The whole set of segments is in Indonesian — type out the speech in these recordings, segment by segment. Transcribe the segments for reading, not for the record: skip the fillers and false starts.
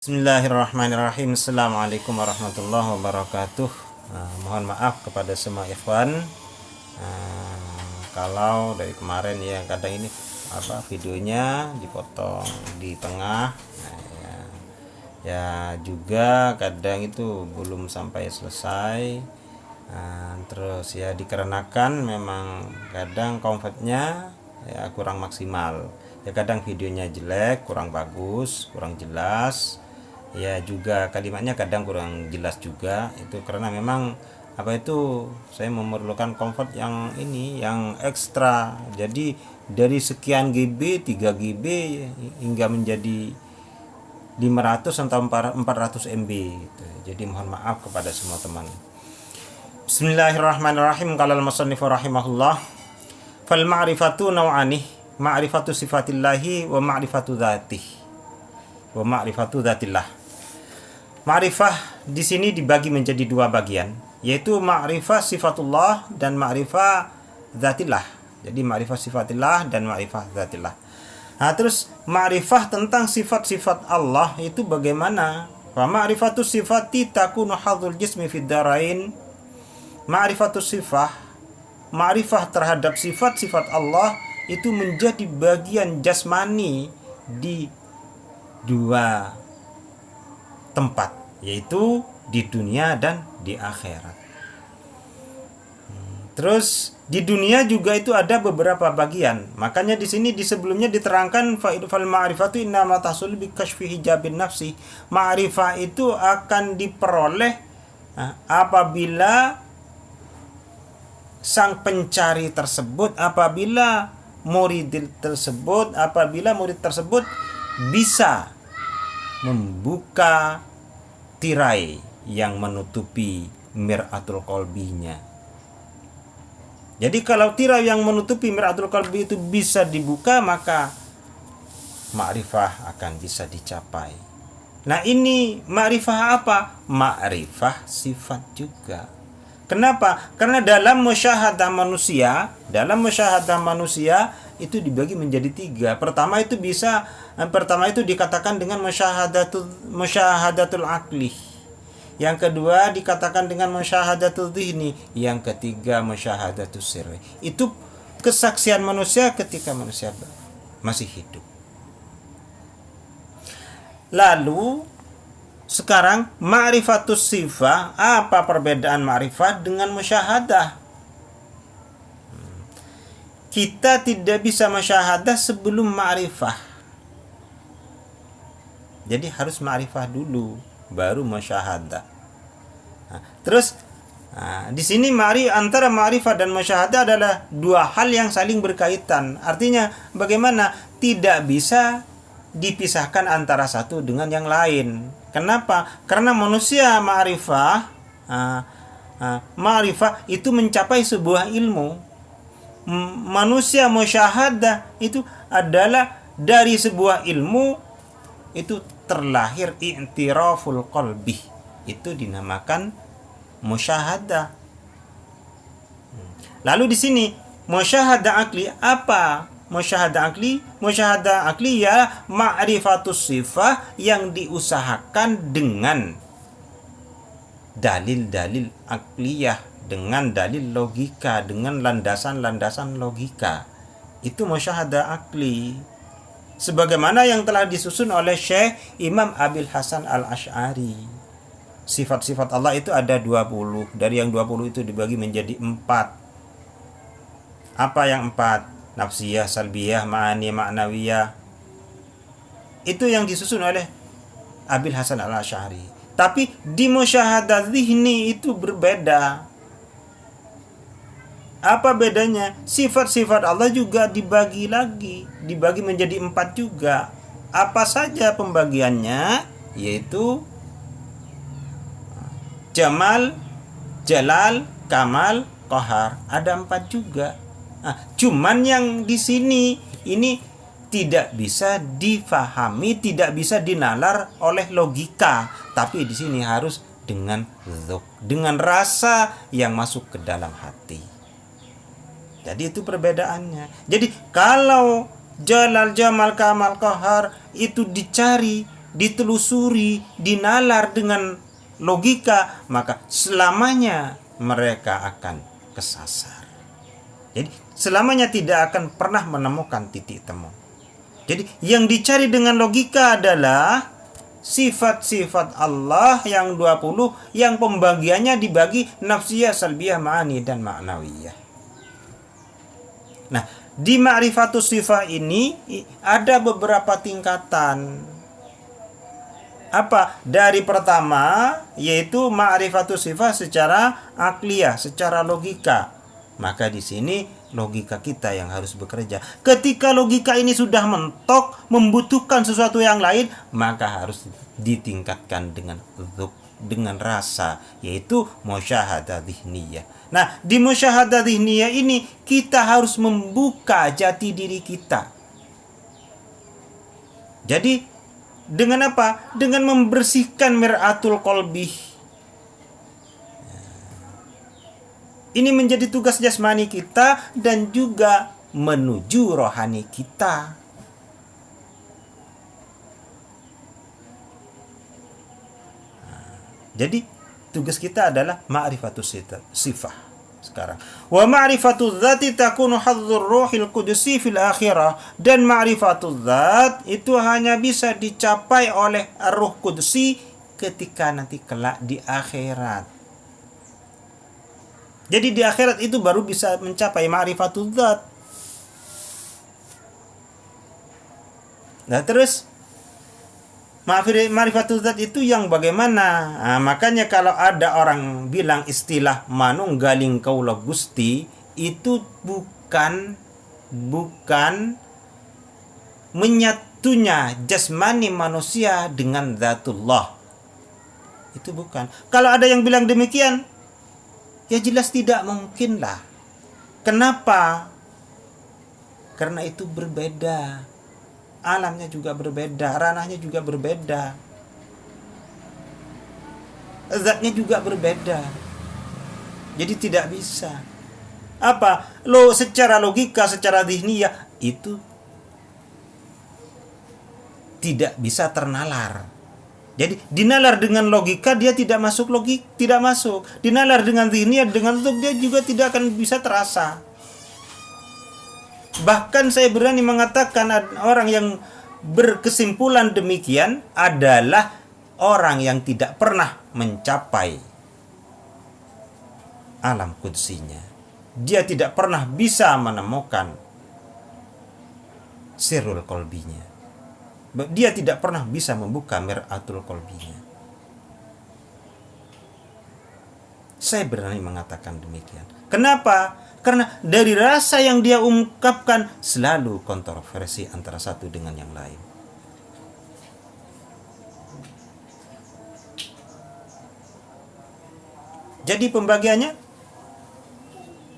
Bismillahirrahmanirrahim. Assalamualaikum warahmatullahi wabarakatuh. Mohon maaf kepada semua ikhwan kalau dari kemarin ya kadang ini videonya dipotong di tengah. Ya juga kadang itu belum sampai selesai. Terus ya dikarenakan memang kadang convertnya ya kurang maksimal. Ya kadang videonya jelek, kurang bagus, kurang jelas. Ya juga kalimatnya kadang kurang jelas juga. Itu karena memang saya memerlukan convert yang ini yang ekstra. Jadi dari sekian GB 3 GB hingga menjadi 500 atau 400 MB gitu. Jadi mohon maaf kepada semua teman. Bismillahirrahmanirrahim. Qala al-musannif rahimahullah, fal ma'rifatu naw'ani, ma'rifatu sifatillahi wa ma'rifatu dzatih wa ma'rifatu dzatillah. Ma'rifah di sini dibagi menjadi dua bagian, yaitu ma'rifah sifatullah dan ma'rifah dzatillah. Jadi ma'rifah sifatillah dan ma'rifah dzatillah. Terus ma'rifah tentang sifat-sifat Allah itu bagaimana? Wa ma'rifatu sifati takunu hadzul jismi fid darain. Ma'rifatus sifah, ma'rifah terhadap sifat-sifat Allah itu menjadi bagian jasmani di dua tempat, yaitu di dunia dan di akhirat. Terus di dunia juga itu ada beberapa bagian. Makanya di sini di sebelumnya diterangkan fal ma'rifatu innama tahsul bi kashfi hijabin nafsi. Ma'rifah itu akan diperoleh apabila sang pencari tersebut, apabila murid tersebut bisa membuka tirai yang menutupi mir'atul qalbinya. Jadi kalau tirai yang menutupi mir'atul qalbi itu bisa dibuka, maka ma'rifah akan bisa dicapai. Nah, ini ma'rifah apa? Ma'rifah sifat juga. Kenapa? Karena dalam musyahadah manusia itu dibagi menjadi tiga. Pertama itu dikatakan dengan musyahadatul aqli. Yang kedua dikatakan dengan musyahadatul dhihni. Yang ketiga musyahadatul sirri. Itu kesaksian manusia ketika manusia masih hidup. Lalu sekarang ma'rifatus sifah, apa perbedaan ma'rifat dengan musyahadah? Kita tidak bisa musyahadah sebelum ma'rifah. Jadi harus ma'rifah dulu baru musyahadah. Terus di sini antara ma'rifah dan musyahadah adalah dua hal yang saling berkaitan. Artinya bagaimana? Tidak bisa dipisahkan antara satu dengan yang lain. Kenapa? Karena manusia ma'rifah itu mencapai sebuah ilmu. Manusia musyahadah itu adalah dari sebuah ilmu itu terlahir i'tiraful qalbi. Itu dinamakan musyahadah. Lalu di sini musyahadah akli apa? Musyahadah akli ya ma'rifatus sifah yang diusahakan dengan dalil-dalil akliyah, dengan dalil logika, dengan landasan-landasan logika. Itu musyahadah akli. Sebagaimana yang telah disusun oleh Syekh Imam Abil Hasan Al-Asy'ari. Sifat-sifat Allah itu ada 20. Dari yang 20 itu dibagi menjadi 4. Apa yang 4? Nafsiyah, salbiyah, ma'ani, ma'nawiyah. Itu yang disusun oleh Abil Hasan Al-Asy'ari. Tapi di musyahadah dhihni itu berbeda. Apa bedanya? Sifat-sifat Allah juga dibagi menjadi 4 juga. Apa saja pembagiannya? Yaitu Jamal, Jalal, Kamal, Qahar. Ada 4 juga. Cuman yang di sini ini tidak bisa difahami, tidak bisa dinalar oleh logika, tapi di sini harus dengan dzauq, dengan rasa yang masuk ke dalam hati. Jadi itu perbedaannya. Jadi kalau Jalal, Jamal, Kamal, Qahar itu dicari ditelusuri, dinalar dengan logika, maka selamanya mereka akan kesasar. Jadi selamanya tidak akan pernah menemukan titik temu. Jadi yang dicari dengan logika adalah sifat-sifat Allah yang 20 yang pembagiannya dibagi nafsiyah, salbiyah, ma'ani dan ma'nawiyah. Nah, di ma'rifatus sifat ini ada beberapa tingkatan. Apa? Dari pertama yaitu ma'rifatus sifat secara akliyah, secara logika. Maka di sini logika kita yang harus bekerja. Ketika logika ini sudah mentok, membutuhkan sesuatu yang lain, maka harus ditingkatkan dengan dzuk, dengan rasa, yaitu musyahadah dzihniyah. Nah, di musyahadah dzihniyah ini kita harus membuka jati diri kita. Jadi dengan apa? Dengan membersihkan mir'atul qalbi. Ini menjadi tugas jasmani kita dan juga menuju rohani kita. Jadi tugas kita adalah ma'rifatus sifah sekarang. Wa ma'rifatul dzati takunu hadzur ruhil qudusi fil akhirah, dan ma'rifatul dzat itu hanya bisa dicapai oleh Ruh Kudusi ketika nanti kelak di akhirat. Jadi di akhirat itu baru bisa mencapai ma'rifatul dzat. Nah, terus ma'rifatul dzat itu yang bagaimana? Nah, makanya kalau ada orang bilang istilah manunggaling kaula Gusti itu bukan menyatunya jasmani manusia dengan zatullah. Itu bukan. Kalau ada yang bilang demikian, ya jelas tidak mungkin lah. Kenapa? Karena itu berbeda. Alamnya juga berbeda, ranahnya juga berbeda. Zatnya juga berbeda. Jadi tidak bisa. Apa? Secara logika, secara dzihniyah itu tidak bisa ternalar. Jadi dinalar dengan logika dia tidak masuk tidak masuk. Dinalar dengan dzihniyah, dengan dzuk dia juga tidak akan bisa terasa. Bahkan saya berani mengatakan orang yang berkesimpulan demikian adalah orang yang tidak pernah mencapai alam kudsinya. Dia tidak pernah bisa menemukan sirrul qalbinya. Dia tidak pernah bisa membuka mir'atul qalbinya. Saya berani mengatakan demikian. Kenapa? Karena dari rasa yang dia ungkapkan selalu kontroversi antara satu dengan yang lain. Jadi pembagiannya,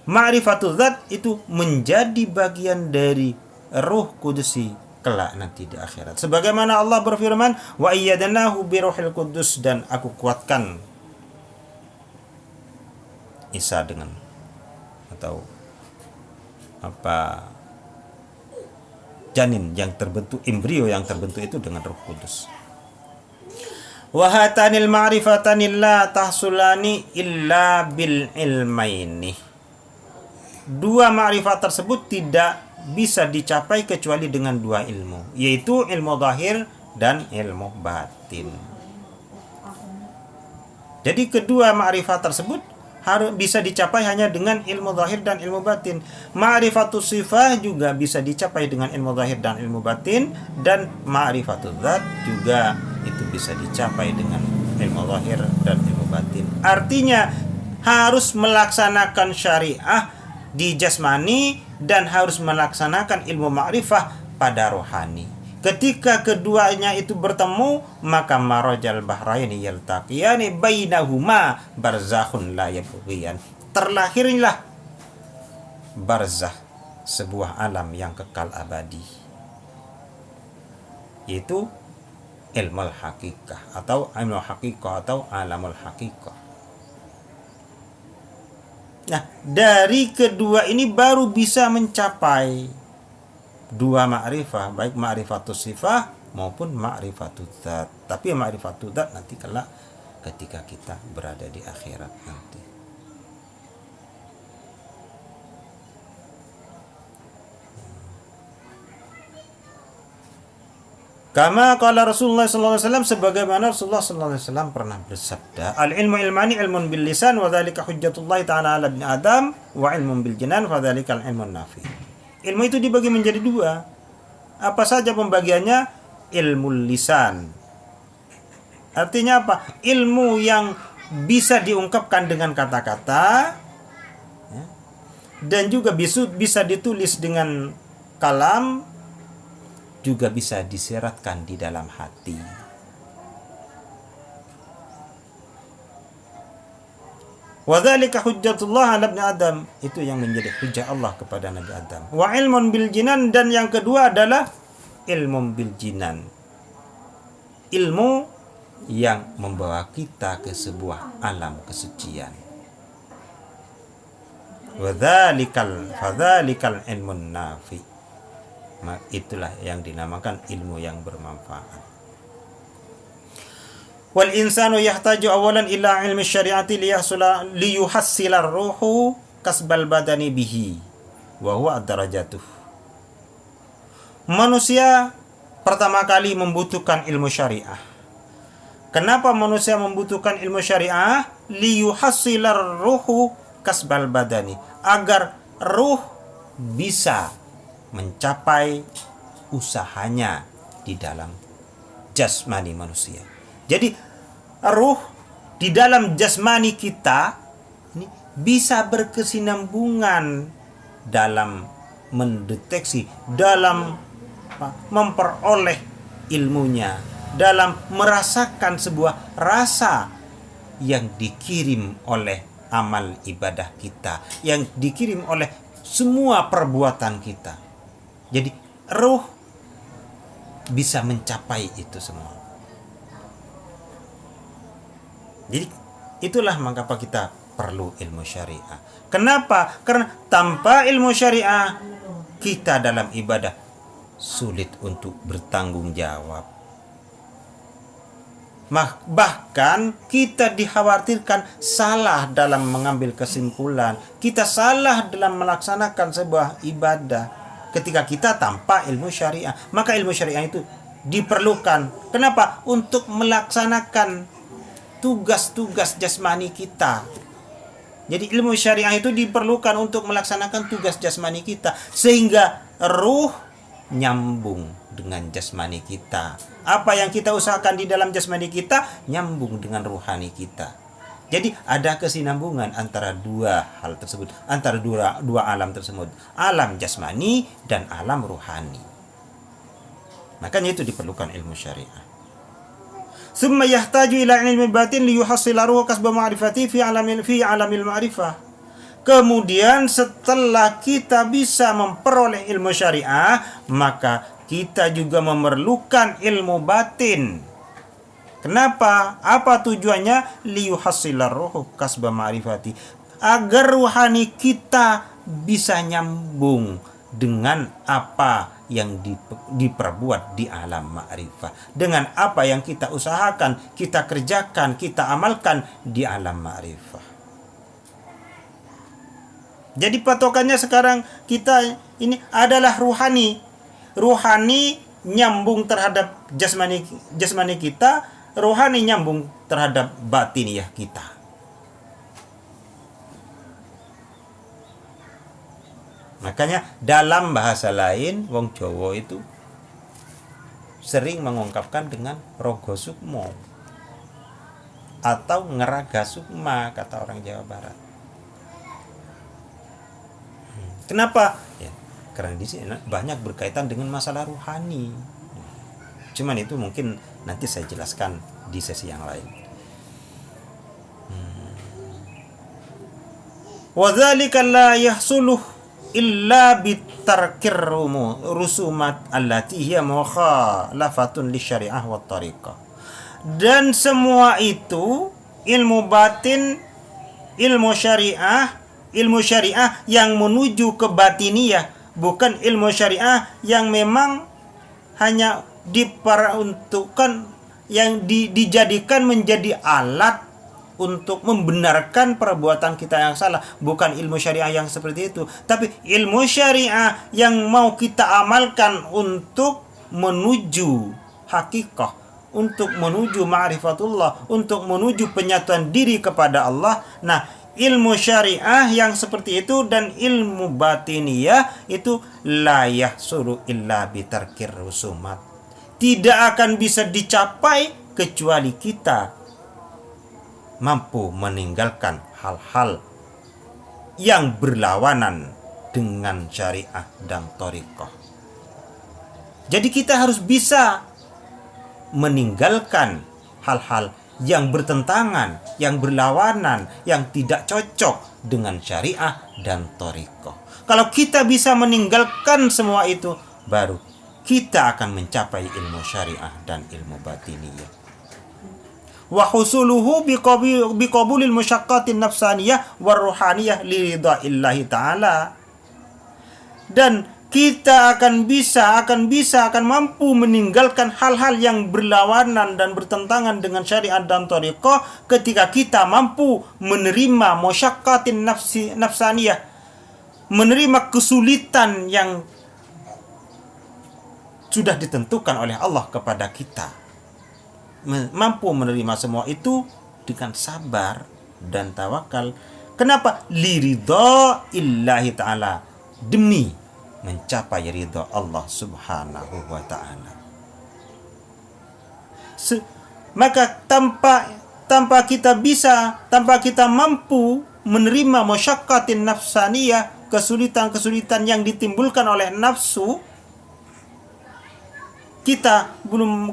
ma'rifatul dzat itu menjadi bagian dari Ruh Kudusi kelak nanti di akhirat. Sebagaimana Allah berfirman, wa iyyadnahu biruhil qudus, dan aku kuatkan Isa dengan atau janin yang terbentuk, embrio yang terbentuk itu dengan Roh Kudus. Wa hatanil ma'rifatani la tahsulani illa bil ilmaini. Dua ma'rifat tersebut tidak bisa dicapai kecuali dengan dua ilmu, yaitu ilmu zahir dan ilmu batin. Jadi kedua ma'rifat tersebut harus bisa dicapai hanya dengan ilmu zahir dan ilmu batin. Ma'rifatus sifah juga bisa dicapai dengan ilmu zahir dan ilmu batin, dan ma'rifatul dzat juga itu bisa dicapai dengan ilmu zahir dan ilmu batin. Artinya harus melaksanakan syariah di jasmani dan harus melaksanakan ilmu ma'rifah pada rohani. Ketika keduanya itu bertemu, maka marajal bahraini yaltaqiyani bainahuma barzakhun la yabghiyan. Terlahirlah barzakh, sebuah alam yang kekal abadi, yaitu ilmu hakikah atau ilmu hakikah atau alamul hakikah. Nah, dari kedua ini baru bisa mencapai dua ma'rifah, baik ma'rifatus sifah maupun ma'rifatul dzat. Tapi ma'rifatul dzat nanti kelak ketika kita berada di akhirat nanti. Kama qala Rasulullah sallallahu alaihi wasallam, sebagaimana Rasulullah sallallahu alaihi wasallam pernah bersabda, al-ilmu ilmani, ilmun bil lisan wa dzalika hujjatullah ta'ala 'ala ibni Adam, wa ilmun bil jinan wa dzalika al-ilmun nafi. Ilmu itu dibagi menjadi dua. Apa saja pembagiannya? Ilmu lisan. Artinya apa? Ilmu yang bisa diungkapkan dengan kata-kata, ya, dan juga bisa ditulis dengan kalam, juga bisa diseratkan di dalam hati. Wa dzalika hujjatullah 'ala ibni Adam, itu yang menjadi hujjah Allah kepada Nabi Adam. Wa ilmun bil jinan, dan yang kedua adalah ilmu bil jinan. Ilmu yang membawa kita ke sebuah alam kesucian. Wa dzalika ilmun nafi. Itulah yang dinamakan ilmu yang bermanfaat. Wal insanu yahtaju awalan ila ilmi syariati liyuhassila ruhu kasbal badani bihi wa huwa ad-darajatuh. Manusia pertama kali membutuhkan ilmu syariah. Kenapa manusia membutuhkan ilmu syariah? Liyuhassila ruhu kasbal badani, agar ruh bisa mencapai usahanya di dalam jasmani manusia. Jadi ruh di dalam jasmani kita ini bisa berkesinambungan dalam mendeteksi, dalam memperoleh ilmunya, dalam merasakan sebuah rasa yang dikirim oleh amal ibadah kita, yang dikirim oleh semua perbuatan kita. Jadi ruh bisa mencapai itu semua. Jadi itulah mengapa kita perlu ilmu syariah. Kenapa? Karena tanpa ilmu syariah kita dalam ibadah sulit untuk bertanggung jawab. Bahkan kita dikhawatirkan salah dalam mengambil kesimpulan, kita salah dalam melaksanakan sebuah ibadah ketika kita tanpa ilmu syariah. Maka ilmu syariah itu diperlukan. Kenapa? Untuk melaksanakan tugas-tugas jasmani kita. Jadi ilmu syariah itu diperlukan untuk melaksanakan tugas jasmani kita, sehingga ruh nyambung dengan jasmani kita. Apa yang kita usahakan di dalam jasmani kita nyambung dengan ruhani kita. Jadi ada kesinambungan antara dua hal tersebut, antara dua alam tersebut, alam jasmani dan alam ruhani. Makanya itu diperlukan ilmu syariah. Summa yahtaju ila ilmi batin liyuhassila ruhu kasba ma'rifati fi alamil ma'rifah. Kemudian setelah kita bisa memperoleh ilmu syariah, maka kita juga memerlukan ilmu batin. Kenapa? Apa tujuannya? Liyuhassilar ruhu kasba ma'rifati, agar ruhani kita bisa nyambung dengan apa yang diperbuat di alam ma'rifah, dengan apa yang kita usahakan, kita kerjakan, kita amalkan di alam ma'rifah. Jadi patokannya sekarang kita ini adalah ruhani. Ruhani nyambung terhadap jasmani kita, rohani nyambung terhadap batiniyah kita. Makanya dalam bahasa lain wong Jawa itu sering mengungkapkan dengan rogo sukmo atau ngeraga sukma, kata orang Jawa Barat. Kenapa? Ya, karena di sini banyak berkaitan dengan masalah ruhani. Cuman itu mungkin nanti saya jelaskan di sesi yang lain. Wa dzalika la yahsuluh illa bitarkir rusumat allati hiya mukhalafatun lisyari'ah wa tariqah. Dan semua itu ilmu batin, ilmu syariah yang menuju ke batiniyah, bukan ilmu syariah yang memang hanya diperuntukkan, yang dijadikan menjadi alat untuk membenarkan perbuatan kita yang salah. Bukan ilmu syariah yang seperti itu, tapi ilmu syariah yang mau kita amalkan untuk menuju hakikah, untuk menuju ma'rifatullah, untuk menuju penyatuan diri kepada Allah. Nah, ilmu syariah yang seperti itu dan ilmu batiniyah itu la yahsulu illa bitarkir rusumat, tidak akan bisa dicapai kecuali kita mampu meninggalkan hal-hal yang berlawanan dengan syariah dan thariqah. Jadi kita harus bisa meninggalkan hal-hal yang bertentangan, yang berlawanan, yang tidak cocok dengan syariah dan thariqah. Kalau kita bisa meninggalkan semua itu, baru kita akan mencapai ilmu syariah dan ilmu batiniyah. Wa husuluhu biqabulil musyaqqatin nafsaniyah waruhaniyah liridaillahi ta'ala. Dan kita akan mampu meninggalkan hal-hal yang berlawanan dan bertentangan dengan syariat dan thariqah ketika kita mampu menerima musyaqqatin nafsaniyah, menerima kesulitan yang sudah ditentukan oleh Allah kepada kita. Mampu menerima semua itu dengan sabar dan tawakal. Kenapa? Liridha illahi ta'ala, demi mencapai ridha Allah subhanahu wa ta'ala. Maka tanpa kita mampu menerima musyaqqatin nafsaniyah, kesulitan-kesulitan yang ditimbulkan oleh nafsu,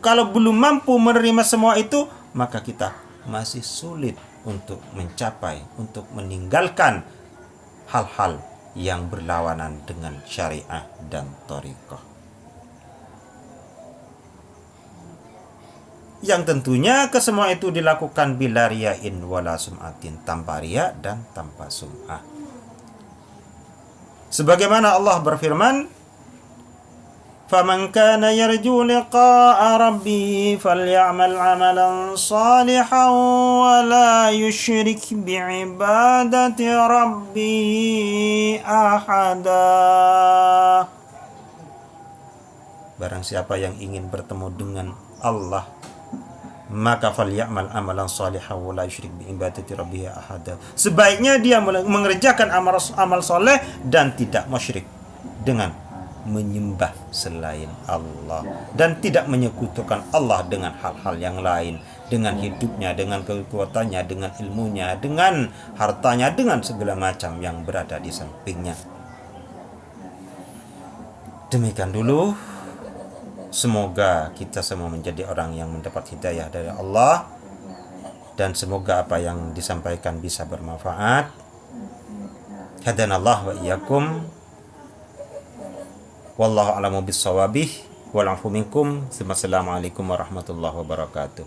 kalau belum mampu menerima semua itu, maka kita masih sulit untuk meninggalkan hal-hal yang berlawanan dengan syariah dan thariqah. Yang tentunya kesemua itu dilakukan bila riyain wala sum'atin, tanpa riya dan tanpa sum'ah. Sebagaimana Allah berfirman, فَمَنْ كَانَ يَرْجُو لِقَاءَ رَبِّهِ فَلْيَعْمَلْ عَمَلًا صَالِحًا وَلَا يُشْرِكْ بِعِبَادَةِ رَبِّهِ أَحَدًا. Barang siapa yang ingin bertemu dengan Allah, maka falyamal amalan salihan wa la yusyrik bi ibadati rabbih ahada. Sebaiknya dia mengerjakan amal soleh dan tidak musyrik dengan menyembah selain Allah, dan tidak menyekutukan Allah dengan hal-hal yang lain, dengan hidupnya, dengan kekuatannya, dengan ilmunya, dengan hartanya, dengan segala macam yang berada di sampingnya. Demikian dulu. Semoga kita semua menjadi orang yang mendapat hidayah dari Allah, dan semoga apa yang disampaikan bisa bermanfaat. Hadanallah wa iyyakum. Wallahu a'lamu bis-shawabih. Wal 'afu minkum. Assalamualaikum warahmatullahi wabarakatuh.